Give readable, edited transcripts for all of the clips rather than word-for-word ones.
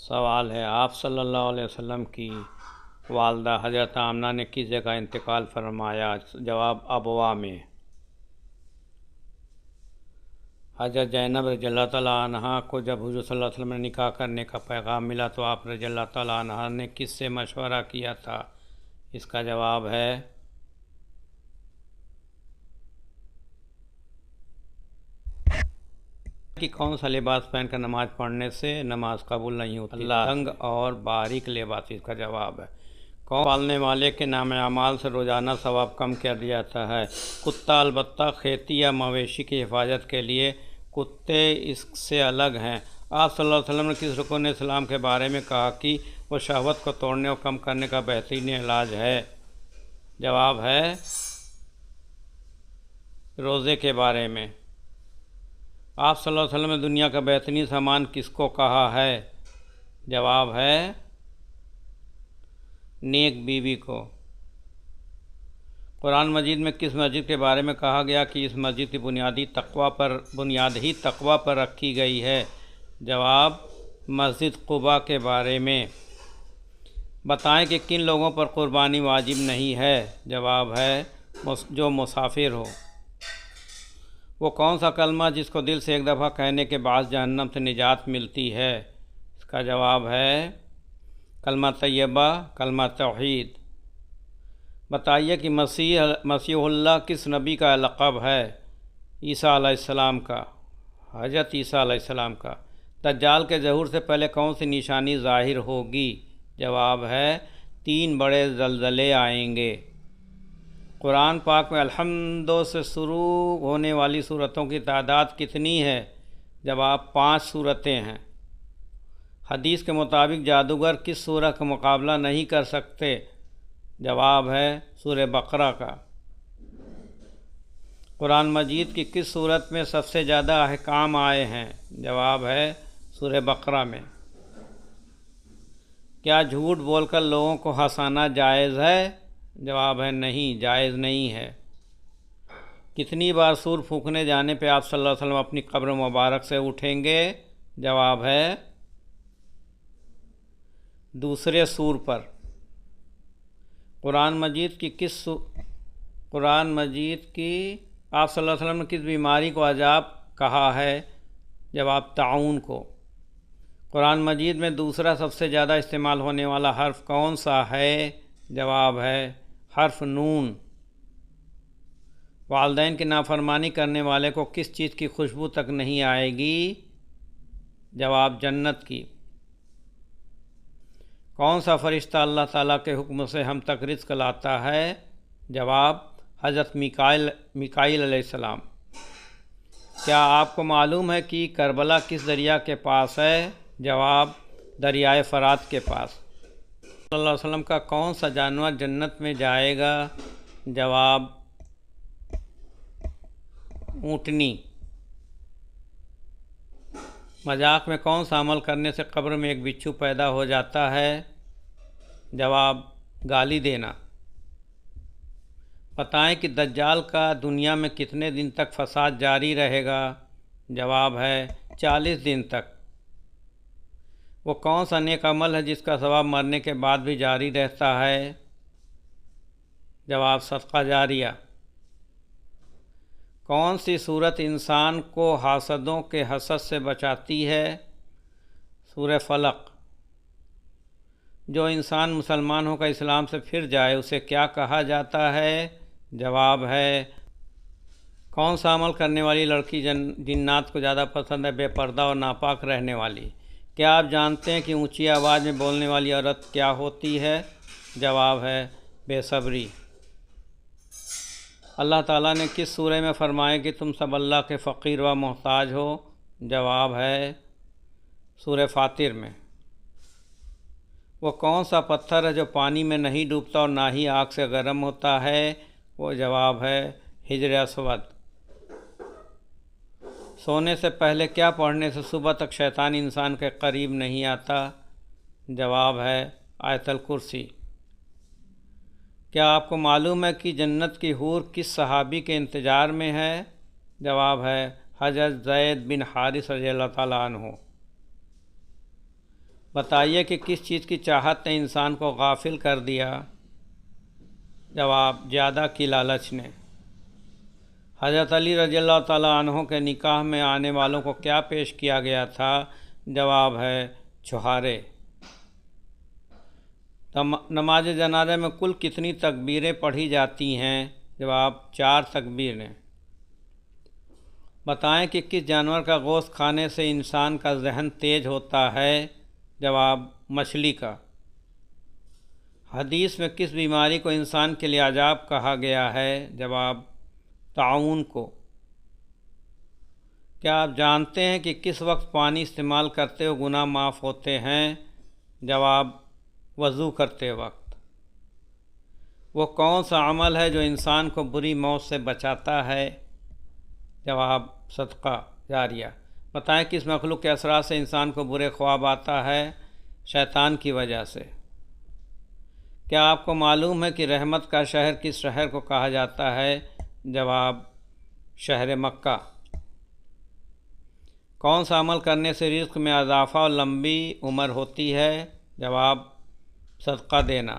سوال ہے، آپ صلی اللہ علیہ وسلم کی والدہ حضرت آمنہ نے کس جگہ انتقال فرمایا؟ جواب، ابوا میں۔ حضرت زینب رضی اللہ تعالیٰ عنہ کو جب حضور صلی اللہ علیہ وسلم نے نکاح کرنے کا پیغام ملا تو آپ رضی اللہ تعالیٰ عنہ نے کس سے مشورہ کیا تھا؟ اس کا جواب ہے کہ کون سا لباس پہن کر نماز پڑھنے سے نماز قبول نہیں ہوتی؟ تنگ اور باریک لباس۔ اس کا جواب ہے کون پالنے والے کے نام اعمال سے روزانہ ثواب کم کر دیا جاتا ہے؟ کتا۔ البتہ کھیتی یا مویشی کی حفاظت کے لیے کتے اس سے الگ ہیں۔ آپ صلی اللہ علیہ وسلم نے کس رکن اسلام کے بارے میں کہا کہ وہ شہوت کو توڑنے اور کم کرنے کا بہترین علاج ہے؟ جواب ہے روزے کے بارے میں۔ آپ صلی اللہ علیہ وسلم نے دنیا کا بہترین سامان کس کو کہا ہے؟ جواب ہے نیک بیوی کو۔ قرآن مجید میں کس مسجد کے بارے میں کہا گیا کہ اس مسجد کی بنیاد ہی تقوی پر رکھی گئی ہے؟ جواب، مسجد قباء کے بارے میں۔ بتائیں کہ کن لوگوں پر قربانی واجب نہیں ہے؟ جواب ہے جو مسافر ہو۔ وہ کون سا کلمہ جس کو دل سے ایک دفعہ کہنے کے بعد جہنم سے نجات ملتی ہے؟ اس کا جواب ہے کلمہ طیبہ، کلمہ توحید۔ بتائیے کہ مسیح اللہ کس نبی کا لقب ہے؟ عیسیٰ علیہ السلام کا، حضرت عیسیٰ علیہ السلام کا۔ دجال کے ظہور سے پہلے کون سی نشانی ظاہر ہوگی؟ جواب ہے 3 بڑے زلزلے آئیں گے۔ قرآن پاک میں الحمد سے شروع ہونے والی سورتوں کی تعداد کتنی ہے؟ جواب، 5 سورتیں ہیں۔ حدیث کے مطابق جادوگر کس سورہ کا مقابلہ نہیں کر سکتے؟ جواب ہے سورہ بقرہ کا۔ قرآن مجید کی کس سورت میں سب سے زیادہ احکام آئے ہیں؟ جواب ہے سورہ بقرہ میں۔ کیا جھوٹ بول کر لوگوں کو ہنسانا جائز ہے؟ جواب ہے نہیں، جائز نہیں ہے۔ کتنی بار سور پھونکنے جانے پہ آپ صلی اللہ علیہ وسلم اپنی قبر مبارک سے اٹھیں گے؟ جواب ہے دوسرے سور پر۔ قرآن مجید کی آپ صلی اللہ علیہ وسلم نے کس بیماری کو عذاب کہا ہے؟ جواب، طاعون کو۔ قرآن مجید میں دوسرا سب سے زیادہ استعمال ہونے والا حرف کون سا ہے؟ جواب ہے حرف نون۔ والدین کی نافرمانی کرنے والے کو کس چیز کی خوشبو تک نہیں آئے گی؟ جواب، جنت کی۔ کون سا فرشتہ اللہ تعالیٰ کے حکم سے ہم تک رزق لاتا ہے؟ جواب، حضرت میکائیل علیہ السلام۔ کیا آپ کو معلوم ہے کہ کربلا کس دریا کے پاس ہے؟ جواب، دریائے فرات کے پاس۔ صلی اللہ علیہ وسلم کا کون سا جانور جنت میں جائے گا؟ جواب، اونٹنی۔ مذاق میں کون سا عمل کرنے سے قبر میں ایک بچھو پیدا ہو جاتا ہے؟ جواب، گالی دینا۔ بتائیں کہ دجال کا دنیا میں کتنے دن تک فساد جاری رہے گا؟ جواب ہے 40 دن تک۔ وہ کون سا نیک عمل ہے جس کا ثواب مرنے کے بعد بھی جاری رہتا ہے؟ جواب، صدقہ جاریہ۔ کون سی صورت انسان کو حاسدوں کے حسد سے بچاتی ہے؟ سورہ فلق۔ جو انسان مسلمان ہو کر اسلام سے پھر جائے اسے کیا کہا جاتا ہے؟ جواب ہے کون سا عمل کرنے والی لڑکی جنات کو زیادہ پسند ہے؟ بے پردہ اور ناپاک رہنے والی۔ کیا آپ جانتے ہیں کہ اونچی آواز میں بولنے والی عورت کیا ہوتی ہے؟ جواب ہے بے صبری۔ اللہ تعالیٰ نے کس سورہ میں فرمایا کہ تم سب اللہ کے فقیر و محتاج ہو؟ جواب ہے سورہ فاطر میں۔ وہ کون سا پتھر ہے جو پانی میں نہیں ڈوبتا اور نہ ہی آگ سے گرم ہوتا ہے؟ وہ جواب ہے حجر اسود۔ سونے سے پہلے کیا پڑھنے سے صبح تک شیطان انسان کے قریب نہیں آتا؟ جواب ہے آیت الکرسی۔ کیا آپ کو معلوم ہے کہ جنت کی حور کس صحابی کے انتظار میں ہے؟ جواب ہے حضرت زید بن حارث رضی اللہ تعالیٰ عنہ۔ بتائیے کہ کس چیز کی چاہت نے انسان کو غافل کر دیا؟ جواب، زیادہ کی لالچ نے۔ حضرت علی رضی اللہ تعالیٰ عنہ کے نکاح میں آنے والوں کو کیا پیش کیا گیا تھا؟ جواب ہے چھہارے۔ نماز جنازہ میں کل کتنی تکبیریں پڑھی جاتی ہیں؟ جواب، 4 تکبیریں۔ بتائیں کہ کس جانور کا گوشت کھانے سے انسان کا ذہن تیز ہوتا ہے؟ جواب، مچھلی کا۔ حدیث میں کس بیماری کو انسان کے لیے عذاب کہا گیا ہے؟ جواب، طاعون کو۔ کیا آپ جانتے ہیں کہ کس وقت پانی استعمال کرتے ہوئے گناہ معاف ہوتے ہیں؟ جواب، وضو کرتے وقت۔ وہ کون سا عمل ہے جو انسان کو بری موت سے بچاتا ہے؟ جواب، صدقہ جاریہ۔ بتائیں کس مخلوق کے اثرات سے انسان کو برے خواب آتا ہے؟ شیطان کی وجہ سے۔ کیا آپ کو معلوم ہے کہ رحمت کا شہر کس شہر کو کہا جاتا ہے؟ جواب، شہر مکہ۔ کون سا عمل کرنے سے رزق میں اضافہ اور لمبی عمر ہوتی ہے؟ جواب، صدقہ دینا۔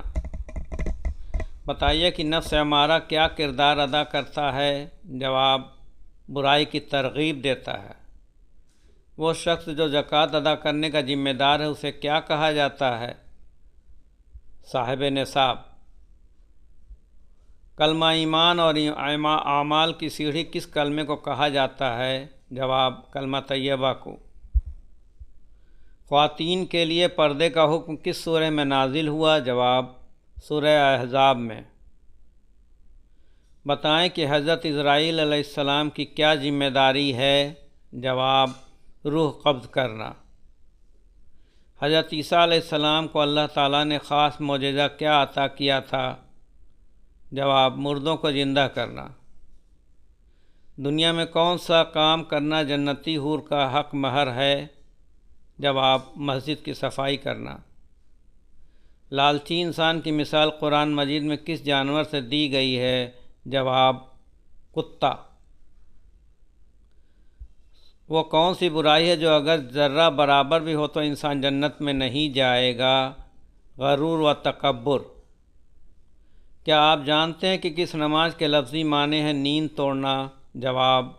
بتائیے کہ نفس امارہ کیا کردار ادا کرتا ہے؟ جواب، برائی کی ترغیب دیتا ہے۔ وہ شخص جو زکوٰۃ ادا کرنے کا ذمہ دار ہے اسے کیا کہا جاتا ہے؟ صاحب نصاب۔ کلمہ ایمان اور اعمال کی سیڑھی کس کلمے کو کہا جاتا ہے؟ جواب، کلمہ طیبہ کو۔ خواتین کے لیے پردے کا حکم کس سورہ میں نازل ہوا؟ جواب، سورہ احزاب میں۔ بتائیں کہ حضرت اسرائیل علیہ السلام کی کیا ذمہ داری ہے؟ جواب، روح قبض کرنا۔ حضرت عیسیٰ علیہ السلام کو اللہ تعالیٰ نے خاص معجزہ کیا عطا کیا تھا؟ جواب، مردوں کو زندہ کرنا۔ دنیا میں کون سا کام کرنا جنتی حور کا حق مہر ہے؟ جواب، مسجد کی صفائی کرنا۔ لالچی انسان کی مثال قرآن مجید میں کس جانور سے دی گئی ہے؟ جواب، کتا۔ وہ کون سی برائی ہے جو اگر ذرہ برابر بھی ہو تو انسان جنت میں نہیں جائے گا؟ غرور و تکبر۔ کیا آپ جانتے ہیں کہ کس نماز کے لفظی معنی ہے نیند توڑنا؟ جواب،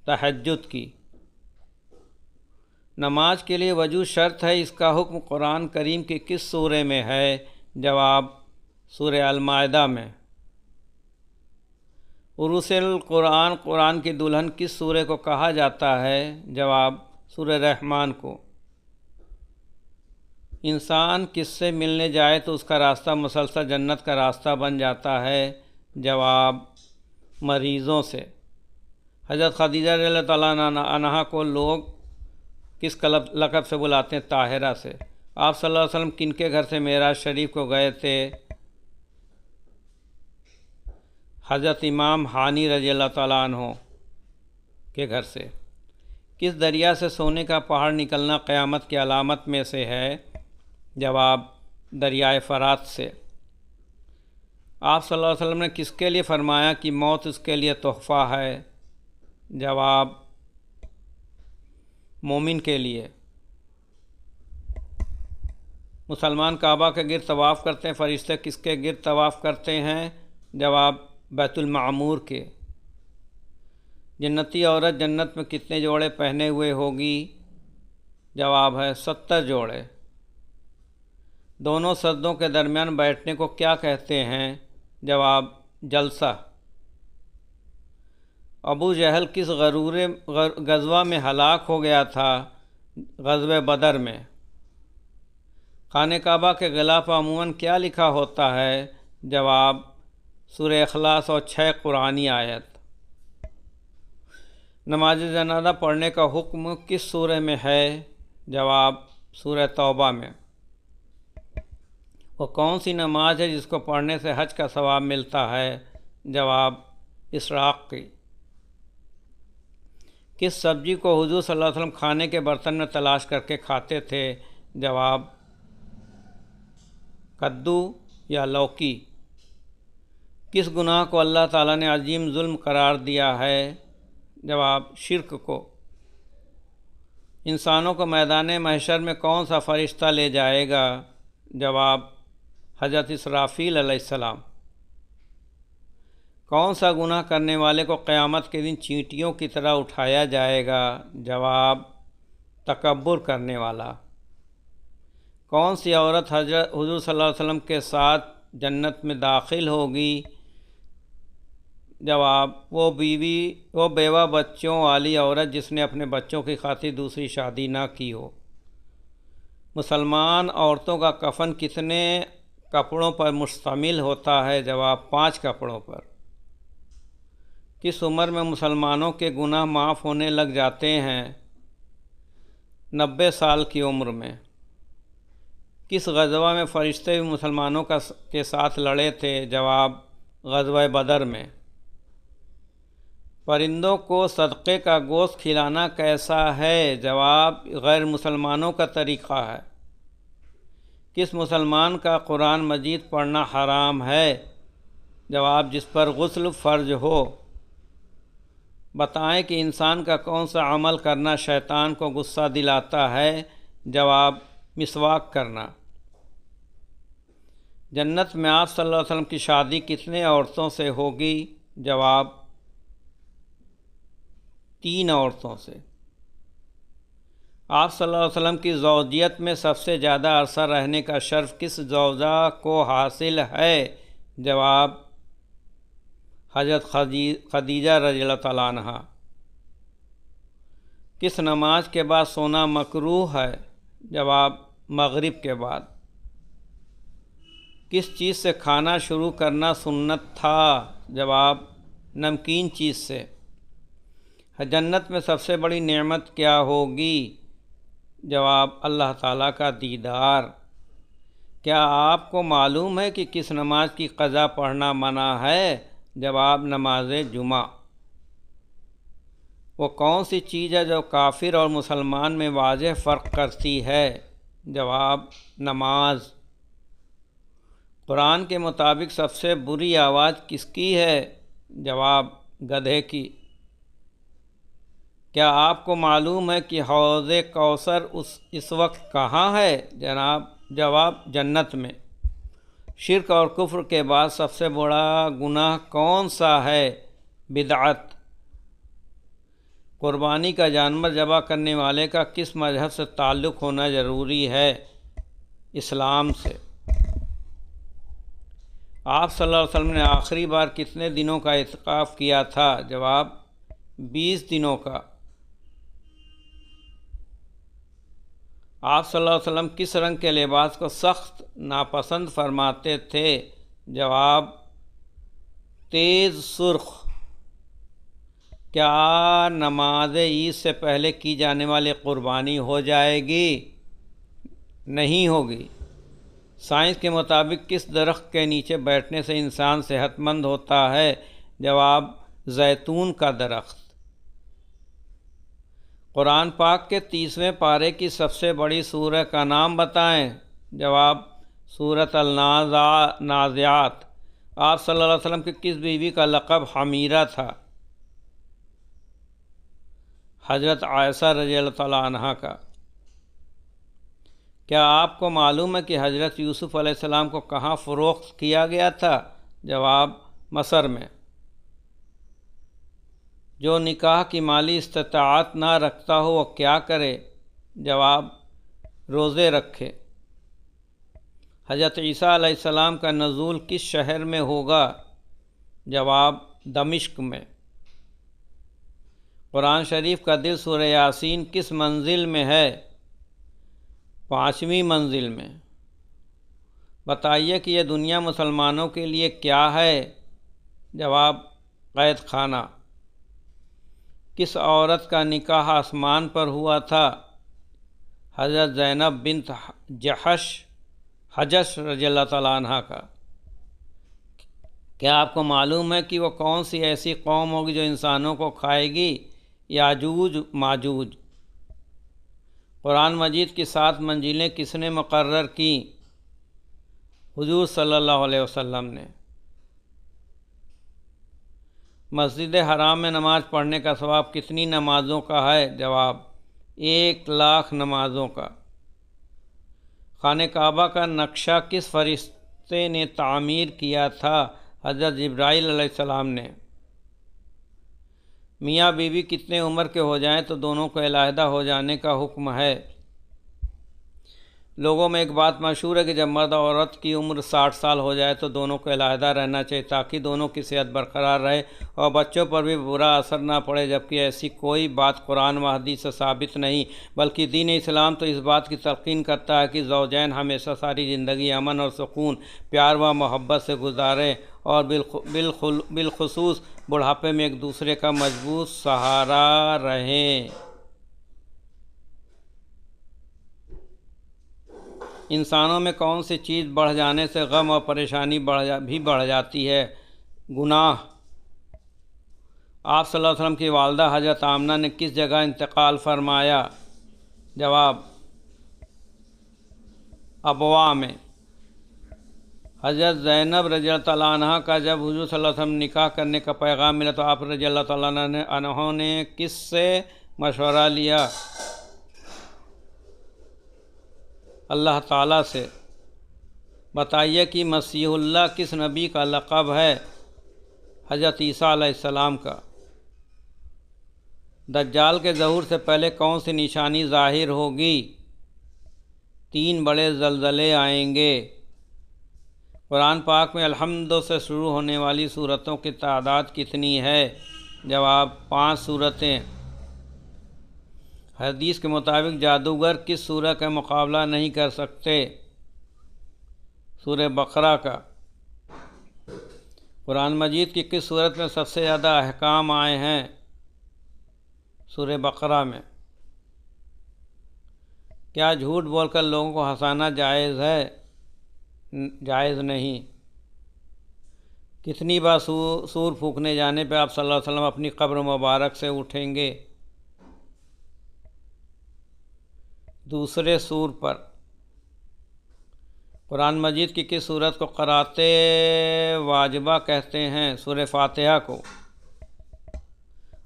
تہجد کی۔ نماز کے لیے وضو شرط ہے، اس کا حکم قرآن کریم کی کس سورہ میں ہے؟ جواب، سورہ المائدہ میں۔ عروس القرآن، قرآن کی دلہن کس سورہ کو کہا جاتا ہے؟ جواب، سورہ رحمان کو۔ انسان کس سے ملنے جائے تو اس کا راستہ مسلسل جنت کا راستہ بن جاتا ہے؟ جواب، مریضوں سے۔ حضرت خدیجہ رضی اللہ تعالیٰ عنہا کو لوگ کس لقب سے بلاتے ہیں؟ طاہرہ سے۔ آپ صلی اللہ علیہ وسلم کن کے گھر سے معراج شریف کو گئے تھے؟ حضرت امام ہانی رضی اللہ تعالیٰ عنہ کے گھر سے۔ کس دریا سے سونے کا پہاڑ نکلنا قیامت کی علامت میں سے ہے؟ جواب، دریائے فرات سے۔ آپ صلی اللہ علیہ وسلم نے کس کے لیے فرمایا کہ موت اس کے لیے تحفہ ہے؟ جواب، مومن کے لیے۔ مسلمان کعبہ کے گرد طواف کرتے ہیں، فرشتے کس کے گرد طواف کرتے ہیں؟ جواب، بیت المعمور کے۔ جنتی عورت جنت میں کتنے جوڑے پہنے ہوئے ہوگی؟ جواب ہے 70 جوڑے۔ دونوں سجدوں کے درمیان بیٹھنے کو کیا کہتے ہیں؟ جواب، جلسہ۔ ابو جہل کس غزوہ میں ہلاک ہو گیا تھا؟ غزوہ بدر میں۔ خانہ کعبہ کے غلاف پر عموماً کیا لکھا ہوتا ہے؟ جواب، سورہ اخلاص اور 6 قرآنی آیت۔ نماز جنازہ پڑھنے کا حکم کس سورہ میں ہے؟ جواب، سورہ توبہ میں۔ وہ کون سی نماز ہے جس کو پڑھنے سے حج کا ثواب ملتا ہے؟ جواب، اسراق کی۔ کس سبزی کو حضور صلی اللہ علیہ وسلم کھانے کے برتن میں تلاش کر کے کھاتے تھے؟ جواب، کدو یا لوکی۔ کس گناہ کو اللہ تعالیٰ نے عظیم ظلم قرار دیا ہے؟ جواب، شرک کو۔ انسانوں کو میدان محشر میں کون سا فرشتہ لے جائے گا؟ جواب، حضرت اسرافیل علیہ السلام۔ کون سا گناہ کرنے والے کو قیامت کے دن چینٹیوں کی طرح اٹھایا جائے گا؟ جواب، تکبر کرنے والا۔ کون سی عورت حضور صلی اللہ علیہ وسلم کے ساتھ جنت میں داخل ہوگی؟ جواب، وہ بیوہ بچوں والی عورت جس نے اپنے بچوں کی خاطر دوسری شادی نہ کی ہو۔ مسلمان عورتوں کا کفن کتنے کپڑوں پر مشتمل ہوتا ہے؟ جواب، 5 کپڑوں پر۔ کس عمر میں مسلمانوں کے گناہ معاف ہونے لگ جاتے ہیں؟ 90 سال کی عمر میں۔ کس غزوہ میں فرشتے بھی مسلمانوں کے ساتھ لڑے تھے؟ جواب، غزوہ بدر میں۔ پرندوں کو صدقے کا گوشت کھلانا کیسا ہے؟ جواب، غیر مسلمانوں کا طریقہ ہے۔ کس مسلمان کا قرآن مجید پڑھنا حرام ہے؟ جواب، جس پر غسل فرض ہو۔ بتائیں کہ انسان کا کون سا عمل کرنا شیطان کو غصہ دلاتا ہے؟ جواب، مسواک کرنا۔ جنت میں آپ صلی اللہ علیہ وسلم کی شادی کتنے عورتوں سے ہوگی؟ جواب، 3 عورتوں سے۔ آپ صلی اللہ علیہ وسلم کی زوجیت میں سب سے زیادہ عرصہ رہنے کا شرف کس زوجہ کو حاصل ہے؟ جواب، حضرت خدیجہ رضی اللہ تعالیٰ عنہا۔ کس نماز کے بعد سونا مکروہ ہے؟ جواب، مغرب کے بعد۔ کس چیز سے کھانا شروع کرنا سنت تھا؟ جواب، نمکین چیز سے۔ جنت میں سب سے بڑی نعمت کیا ہوگی؟ جواب، اللہ تعالیٰ کا دیدار۔ کیا آپ کو معلوم ہے کہ کس نماز کی قضا پڑھنا منع ہے؟ جواب، نماز جمعہ۔ وہ کون سی چیز ہے جو کافر اور مسلمان میں واضح فرق کرتی ہے؟ جواب، نماز۔ قرآن کے مطابق سب سے بری آواز کس کی ہے؟ جواب، گدھے کی۔ کیا آپ کو معلوم ہے کہ حوض کوثر اس وقت کہاں ہے؟ جواب، جنت میں۔ شرک اور کفر کے بعد سب سے بڑا گناہ کون سا ہے؟ بدعت۔ قربانی کا جانور ذبح کرنے والے کا کس مذہب سے تعلق ہونا ضروری ہے؟ اسلام سے۔ آپ صلی اللہ علیہ وسلم نے آخری بار کتنے دنوں کا اعتکاف کیا تھا؟ جواب، 20 دنوں کا۔ آپ صلی اللہ علیہ وسلم کس رنگ کے لباس کو سخت ناپسند فرماتے تھے؟ جواب، تیز سرخ۔ کیا نماز عید سے پہلے کی جانے والی قربانی ہو جائے گی؟ نہیں ہوگی۔ سائنس کے مطابق کس درخت کے نیچے بیٹھنے سے انسان صحت مند ہوتا ہے؟ جواب، زیتون کا درخت۔ قرآن پاک کے 30ویں پارے کی سب سے بڑی سورہ کا نام بتائیں۔ جواب، سورۃ النازعات۔ آپ صلی اللہ علیہ وسلم کی کس بیوی کا لقب حمیرہ تھا؟ حضرت عائشہ رضی اللہ تعالیٰ عنہا کا۔ کیا آپ کو معلوم ہے کہ حضرت یوسف علیہ السلام کو کہاں فروخت کیا گیا تھا؟ جواب، مصر میں۔ جو نکاح کی مالی استطاعت نہ رکھتا ہو وہ کیا کرے؟ جواب، روزے رکھے۔ حضرت عیسیٰ علیہ السلام کا نزول کس شہر میں ہوگا؟ جواب، دمشق میں۔ قرآن شریف کا دل سورہ یاسین کس منزل میں ہے؟ 5ویں منزل میں۔ بتائیے کہ یہ دنیا مسلمانوں کے لیے کیا ہے؟ جواب، قید خانہ۔ کس عورت کا نکاح آسمان پر ہوا تھا؟ حضرت زینب بنت جحش رضی اللہ تعالیٰ عنہ کا۔ کیا آپ کو معلوم ہے کہ وہ کون سی ایسی قوم ہوگی جو انسانوں کو کھائے گی؟ یاجوج ماجوج۔ قرآن مجید کی 7 منزلیں کس نے مقرر کیں؟ حضور صلی اللہ علیہ وسلم نے۔ مسجد حرام میں نماز پڑھنے کا ثواب کتنی نمازوں کا ہے؟ جواب، 1,00,000 نمازوں کا۔ خانہ کعبہ کا نقشہ کس فرشتے نے تعمیر کیا تھا؟ حضرت جبرائیل علیہ السلام نے۔ میاں بیوی کتنے عمر کے ہو جائیں تو دونوں کو علیحدہ ہو جانے کا حکم ہے؟ لوگوں میں ایک بات مشہور ہے کہ جب مرد اور عورت کی عمر 60 سال ہو جائے تو دونوں کو علیحدہ رہنا چاہیے تاکہ دونوں کی صحت برقرار رہے اور بچوں پر بھی برا اثر نہ پڑے، جبکہ ایسی کوئی بات قرآن و حدیث سے ثابت نہیں، بلکہ دین اسلام تو اس بات کی تلقین کرتا ہے کہ زوجین ہمیشہ ساری زندگی امن اور سکون، پیار و محبت سے گزاریں اور بالخصوص بڑھاپے میں ایک دوسرے کا مضبوط سہارا رہیں۔ انسانوں میں کون سی چیز بڑھ جانے سے غم اور پریشانی بھی بڑھ جاتی ہے؟ گناہ۔ آپ صلی اللہ علیہ وسلم کی والدہ حضرت آمنہ نے کس جگہ انتقال فرمایا؟ جواب: ابوا میں۔ حضرت زینب رضی اللہ تعالیٰ عنہ کا جب حضور صلی اللہ علیہ وسلم نکاح کرنے کا پیغام ملا تو آپ رضی اللہ تعالیٰ عنہ نے کس سے مشورہ لیا؟ اللہ تعالیٰ سے۔ بتائیے کہ مسیح اللہ کس نبی کا لقب ہے؟ حضرت عیسیٰ علیہ السلام کا۔ دجال کے ظہور سے پہلے کون سی نشانی ظاہر ہوگی؟ 3 بڑے زلزلے آئیں گے۔ قرآن پاک میں الحمد سے شروع ہونے والی سورتوں کی تعداد کتنی ہے؟ جواب: 5 سورتیں۔ حدیث کے مطابق جادوگر کس سورہ کا مقابلہ نہیں کر سکتے؟ سورہ بقرہ کا۔ قرآن مجید کی کس سورت میں سب سے زیادہ احکام آئے ہیں؟ سورہ بقرہ میں۔ کیا جھوٹ بول کر لوگوں کو ہنسانا جائز ہے؟ جائز نہیں۔ کتنی بار سور پھونکنے جانے پہ آپ صلی اللہ علیہ وسلم اپنی قبر مبارک سے اٹھیں گے؟ دوسرے سور پر۔ قرآن مجید کی کس سورت کو قرأت واجبہ کہتے ہیں؟ سورہ فاتحہ کو۔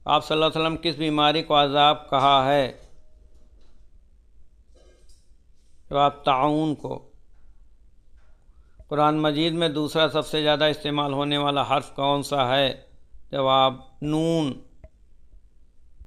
آپ صلی اللہ علیہ وسلم کس بیماری کو عذاب کہا ہے؟ جواب: طاعون کو۔ قرآن مجید میں دوسرا سب سے زیادہ استعمال ہونے والا حرف کون سا ہے؟ جواب: نون۔